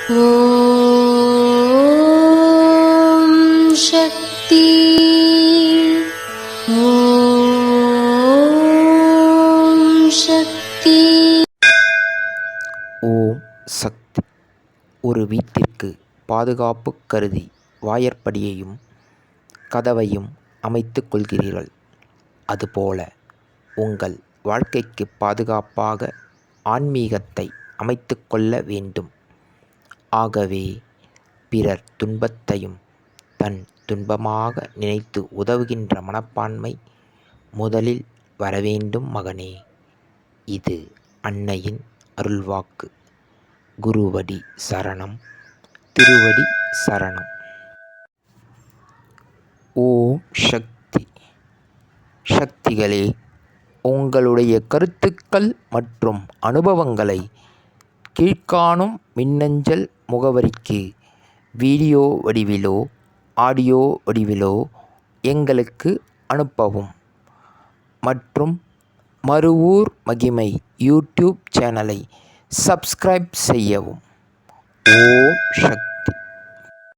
ஓம் சக்தி. ஓம் சக்தி. ஓம் சக்தி. ஒரு வீட்டிற்கு பாதுகாப்பு கருதி வாயற்படியையும் கதவையும் அமைத்துக் கொள்கிறீர்கள். அதுபோல உங்கள் வாழ்க்கைக்கு பாதுகாப்பாக ஆன்மீகத்தை அமைத்துக் கொள்ள வேண்டும். ஆகவே பிறர் துன்பத்தையும் தன் துன்பமாக நினைத்து உதவுகின்ற மனப்பான்மை முதலில் வரவேண்டும் மகனே. இது அன்னையின் அருள்வாக்கு. குருவடி சரணம், திருவடி சரணம். ஓம் சக்தி. சக்திகளே, உங்களுடைய கருத்துக்கள் மற்றும் அனுபவங்களை கீழ்க்காணும் மின்னஞ்சல் முகவரிக்கு வீடியோ வடிவிலோ ஆடியோ வடிவிலோ எங்களுக்கு அனுப்பவும். மற்றும் மறுவூர் மகிமை யூடியூப் சேனலை சப்ஸ்கிரைப் செய்யவும். ஓம் சக்தி.